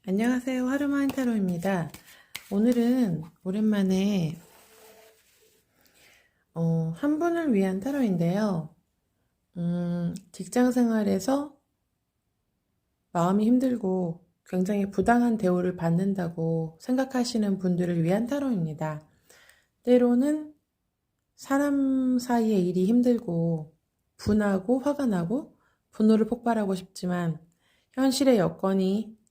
안녕하세요. 하루마인 타로입니다. 오늘은 오랜만에 한 분을 위한 타로인데요. 직장 생활에서 마음이 힘들고 굉장히 부당한 대우를 받는다고 생각하시는 분들을 위한 타로입니다. 때로는 사람 사이의 일이 힘들고 분하고 화가 나고 분노를 폭발하고 싶지만 현실의 여건이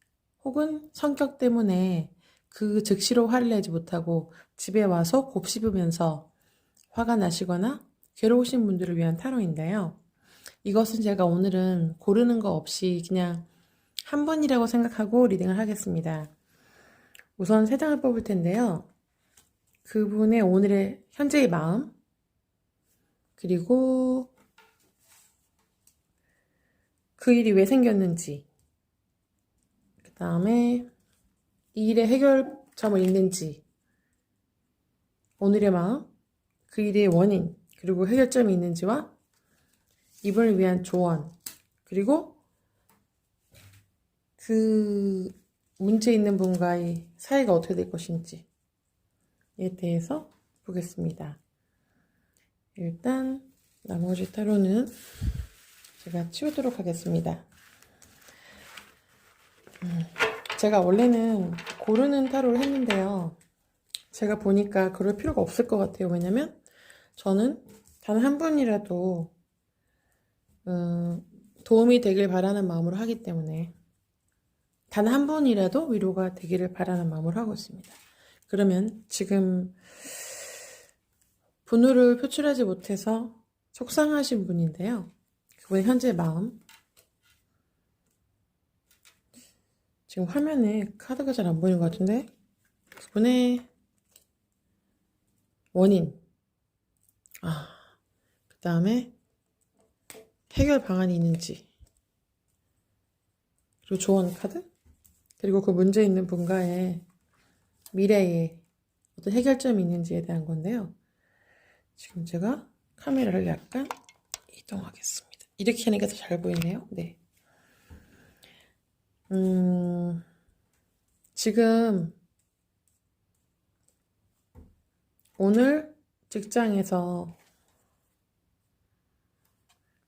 혹은 성격 때문에 그 즉시로 화를 내지 못하고 집에 와서 곱씹으면서 화가 나시거나 괴로우신 분들을 위한 타로인데요. 이것은 제가 오늘은 고르는 거 없이 그냥 한 번이라고 생각하고 리딩을 하겠습니다. 우선 세 장을 뽑을 텐데요. 그분의 오늘의 현재의 마음, 그리고 그 일이 왜 생겼는지, 그 다음에 이 일의 해결점을 있는지, 오늘의 마음, 그 일의 원인, 그리고 해결점이 있는지와 이분을 위한 조언, 그리고 그 문제 있는 분과의 사이가 어떻게 될 것인지에 대해서 보겠습니다. 일단 나머지 타로는 제가 치우도록 하겠습니다. 제가 원래는 고르는 타로를 했는데요. 제가 보니까 그럴 필요가 없을 것 같아요. 왜냐면 저는 단 한 분이라도 도움이 되길 바라는 마음으로 하기 때문에 단 한 분이라도 위로가 되기를 바라는 마음으로 하고 있습니다. 그러면 지금 분노를 표출하지 못해서 속상하신 분인데요. 그분의 현재 마음. 지금 화면에 카드가 잘 안 보이는 것 같은데 그분의 원인. 그 다음에 해결 방안이 있는지, 그리고 조언 카드, 그리고 그 문제 있는 분과의 미래에 어떤 해결점이 있는지에 대한 건데요. 지금 제가 카메라를 약간 이동하겠습니다. 이렇게 하니까 더 잘 보이네요. 네. 지금 오늘 직장에서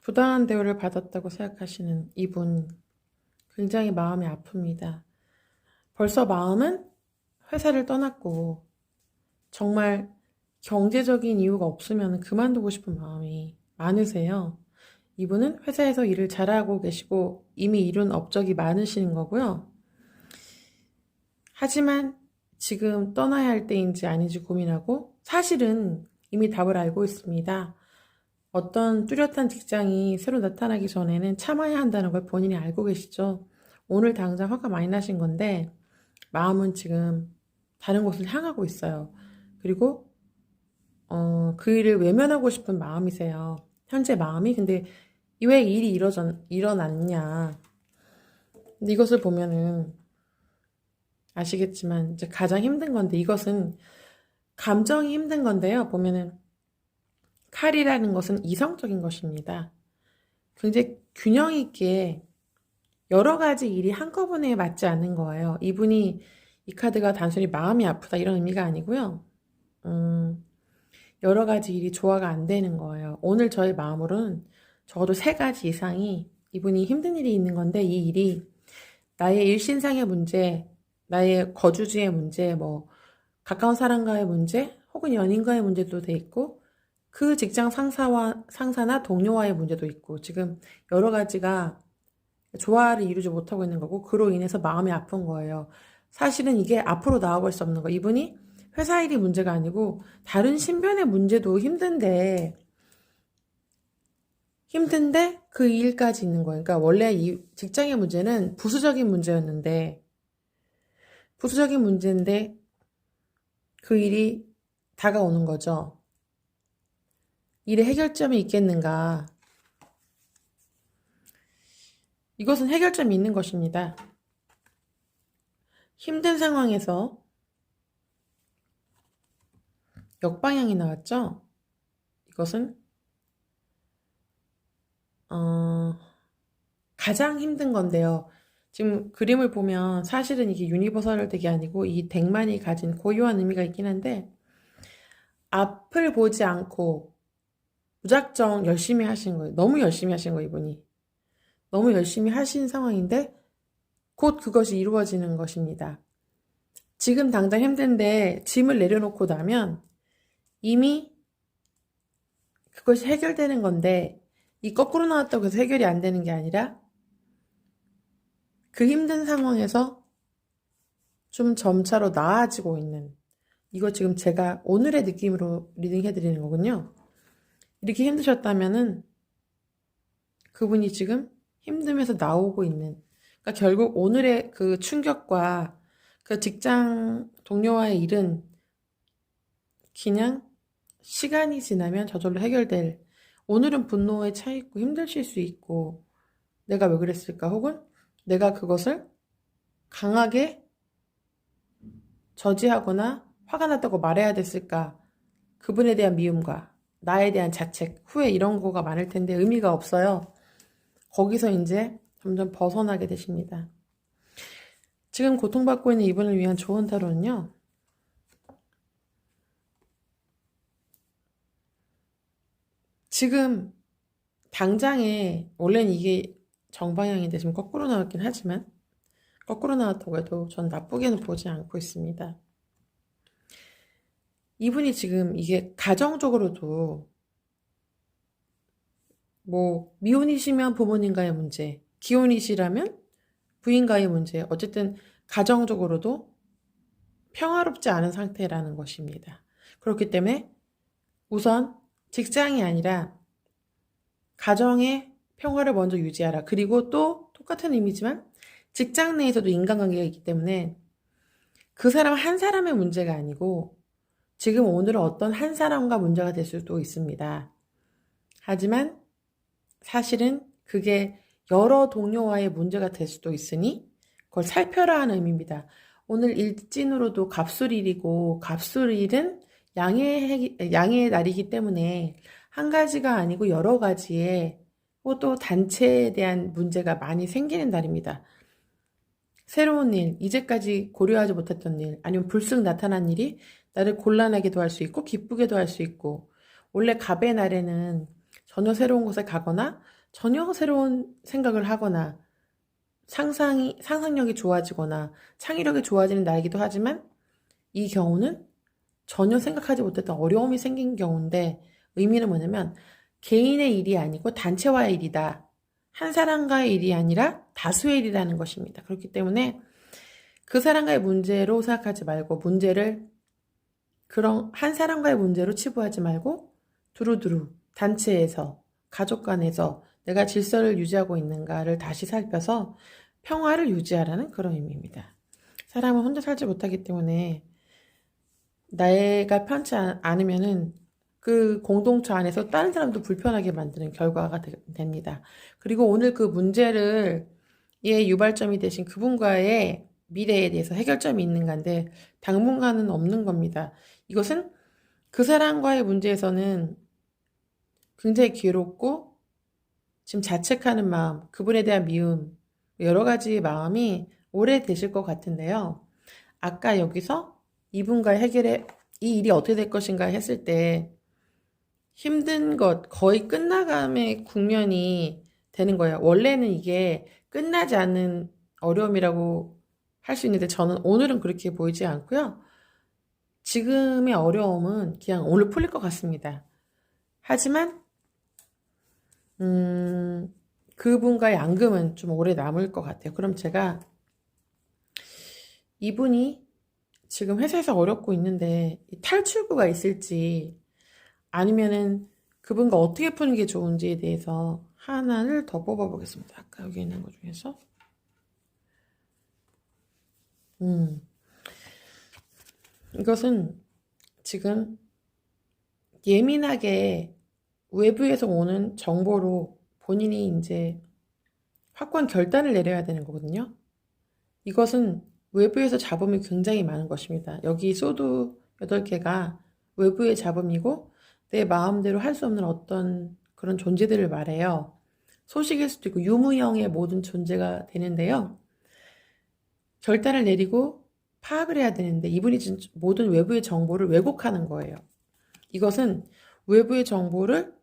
부당한 대우를 받았다고 생각하시는 이분 굉장히 마음이 아픕니다. 벌써 마음은 회사를 떠났고 정말 경제적인 이유가 없으면 그만두고 싶은 마음이 많으세요. 이분은 회사에서 일을 잘하고 계시고 이미 이룬 업적이 많으신 거고요. 하지만 지금 떠나야 할 때인지 아닌지 고민하고 사실은 이미 답을 알고 있습니다. 어떤 뚜렷한 직장이 새로 나타나기 전에는 참아야 한다는 걸 본인이 알고 계시죠. 오늘 당장 화가 많이 나신 건데 마음은 지금 다른 곳을 향하고 있어요. 그리고 그 일을 외면하고 싶은 마음이세요. 현재 마음이. 근데 왜 일이 일어났냐. 근데 이것을 보면은 아시겠지만 이제 가장 힘든 건데 이것은 감정이 힘든 건데요. 보면은 칼이라는 것은 이성적인 것입니다. 굉장히 균형 있게 여러 가지 일이 한꺼번에 맞지 않는 거예요. 이분이 이 카드가 단순히 마음이 아프다 이런 의미가 아니고요. 여러 가지 일이 조화가 안 되는 거예요. 오늘 저의 마음으로는 적어도 3가지 이상이 이분이 힘든 일이 있는 건데 이 일이 나의 일신상의 문제, 나의 거주지의 문제, 뭐 가까운 사람과의 문제, 혹은 연인과의 문제도 돼 있고 그 직장 상사나 동료와의 문제도 있고 지금 여러 가지가 조화를 이루지 못하고 있는 거고 그로 인해서 마음이 아픈 거예요. 사실은 이게 앞으로 나아갈 수 없는 거. 이분이 회사 일이 문제가 아니고 다른 신변의 문제도 힘든데 그 일까지 있는 거예요. 그러니까 원래 이 직장의 문제는 부수적인 문제였는데 부수적인 문제인데 그 일이 다가오는 거죠. 일의 해결점이 있겠는가? 이것은 해결점이 있는 것입니다. 힘든 상황에서 역방향이 나왔죠? 이것은 가장 힘든 건데요. 지금 그림을 보면 사실은 이게 유니버설 덱이 아니고 이 덱만이 가진 고유한 의미가 있긴 한데 앞을 보지 않고 무작정 열심히 하신 거예요. 너무 열심히 하신 거예요, 이분이. 너무 열심히 하신 상황인데 곧 그것이 이루어지는 것입니다. 지금 당장 힘든데 짐을 내려놓고 나면 이미 그것이 해결되는 건데 이 거꾸로 나왔다고 해서 해결이 안 되는 게 아니라 그 힘든 상황에서 좀 점차로 나아지고 있는 이거 지금 제가 오늘의 느낌으로 리딩 해드리는 거군요. 이렇게 힘드셨다면은 그분이 지금 힘듦에서 나오고 있는 그러니까 결국 오늘의 그 충격과 그 직장 동료와의 일은 그냥 시간이 지나면 저절로 해결될 오늘은 분노에 차 있고 힘드실 수 있고 내가 왜 그랬을까 혹은 내가 그것을 강하게 저지하거나 화가 났다고 말해야 됐을까 그분에 대한 미움과 나에 대한 자책, 후회 이런 거가 많을 텐데 의미가 없어요. 거기서 이제 점점 벗어나게 되십니다. 지금 고통받고 있는 이분을 위한 좋은 타로는요. 지금 당장에 원래는 이게 정방향인데 지금 거꾸로 나왔긴 하지만 거꾸로 나왔다고 해도 전 나쁘게는 보지 않고 있습니다. 이분이 지금 이게 가정적으로도 뭐 미혼이시면 부모님과의 문제, 기혼이시라면 부인과의 문제, 어쨌든 가정적으로도 평화롭지 않은 상태라는 것입니다. 그렇기 때문에 우선 직장이 아니라 가정의 평화를 먼저 유지하라. 그리고 또 똑같은 의미지만 직장 내에서도 인간관계가 있기 때문에 그 사람 한 사람의 문제가 아니고 지금 오늘은 어떤 한 사람과 문제가 될 수도 있습니다. 하지만 사실은 그게 여러 동료와의 문제가 될 수도 있으니 그걸 살펴라 하는 의미입니다. 오늘 일진으로도 갑술일이고 갑술일은 양의 날이기 때문에 한 가지가 아니고 여러 가지의 또 단체에 대한 문제가 많이 생기는 날입니다. 새로운 일, 이제까지 고려하지 못했던 일, 아니면 불쑥 나타난 일이 나를 곤란하게도 할 수 있고 기쁘게도 할 수 있고 원래 갑의 날에는 전혀 새로운 곳에 가거나 전혀 새로운 생각을 하거나 상상력이 좋아지거나 창의력이 좋아지는 날이기도 하지만 이 경우는 전혀 생각하지 못했던 어려움이 생긴 경우인데 의미는 뭐냐면 개인의 일이 아니고 단체와의 일이다. 한 사람과의 일이 아니라 다수의 일이라는 것입니다. 그렇기 때문에 그 사람과의 문제로 생각하지 말고 문제를 그런 한 사람과의 문제로 치부하지 말고 두루두루 단체에서 가족 간에서 내가 질서를 유지하고 있는가를 다시 살펴서 평화를 유지하라는 그런 의미입니다. 사람은 혼자 살지 못하기 때문에 내가 편치 않으면은 그 공동체 안에서 다른 사람도 불편하게 만드는 결과가 됩니다. 그리고 오늘 그 문제를 유발점이 되신 그분과의 미래에 대해서 해결점이 있는 건데 당분간은 없는 겁니다. 이것은 그 사람과의 문제에서는 굉장히 괴롭고 지금 자책하는 마음, 그분에 대한 미움, 여러 가지 마음이 오래 되실 것 같은데요. 아까 여기서 이분과의 이 일이 어떻게 될 것인가 했을 때 힘든 것, 거의 끝나감의 국면이 되는 거예요. 원래는 이게 끝나지 않는 어려움이라고 할 수 있는데 저는 오늘은 그렇게 보이지 않고요. 지금의 어려움은 그냥 오늘 풀릴 것 같습니다. 하지만 그분과의 앙금은 좀 오래 남을 것 같아요. 그럼 제가 이분이 지금 회사에서 어렵고 있는데 탈출구가 있을지 아니면은 그분과 어떻게 푸는 게 좋은지에 대해서 하나를 더 뽑아보겠습니다. 아까 여기 있는 것 중에서 이것은 지금 예민하게 외부에서 오는 정보로 본인이 이제 확고한 결단을 내려야 되는 거거든요. 이것은 외부에서 잡음이 굉장히 많은 것입니다. 여기 소드 8개가 외부의 잡음이고 내 마음대로 할 수 없는 어떤 그런 존재들을 말해요. 소식일 수도 있고 유무형의 모든 존재가 되는데요. 결단을 내리고 파악을 해야 되는데 이분이 모든 외부의 정보를 왜곡하는 거예요. 이것은 외부의 정보를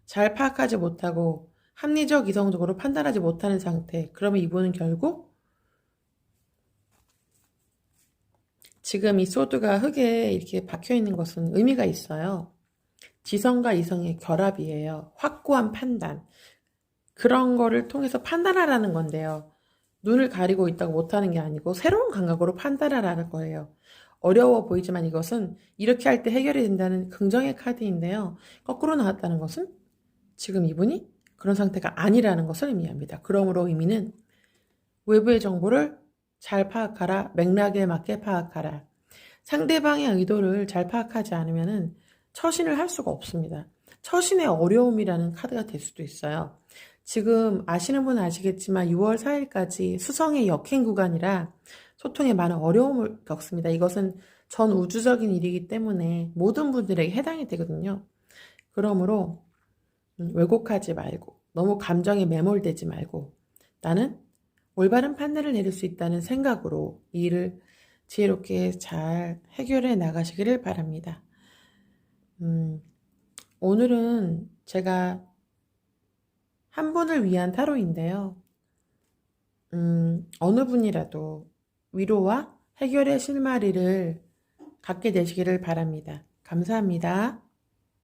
잘 파악하지 못하고 합리적, 이성적으로 판단하지 못하는 상태. 그러면 이분은 결국 지금 이 소드가 흙에 이렇게 박혀 있는 것은 의미가 있어요. 지성과 이성의 결합이에요. 확고한 판단. 그런 거를 통해서 판단하라는 건데요. 눈을 가리고 있다고 못하는 게 아니고 새로운 감각으로 판단하라는 거예요. 어려워 보이지만 이것은 이렇게 할 때 해결이 된다는 긍정의 카드인데요. 거꾸로 나왔다는 것은 지금 이분이 그런 상태가 아니라는 것을 의미합니다. 그러므로 의미는 외부의 정보를 잘 파악하라. 맥락에 맞게 파악하라. 상대방의 의도를 잘 파악하지 않으면 처신을 할 수가 없습니다. 처신의 어려움이라는 카드가 될 수도 있어요. 지금 아시는 분은 아시겠지만 6월 4일까지 수성의 역행 구간이라 소통에 많은 어려움을 겪습니다. 이것은 전 우주적인 일이기 때문에 모든 분들에게 해당이 되거든요. 그러므로 왜곡하지 말고 너무 감정에 매몰되지 말고 나는 올바른 판단을 내릴 수 있다는 생각으로 이 일을 지혜롭게 잘 해결해 나가시기를 바랍니다. 오늘은 제가 한 분을 위한 타로인데요. 어느 분이라도 위로와 해결의 실마리를 갖게 되시기를 바랍니다. 감사합니다.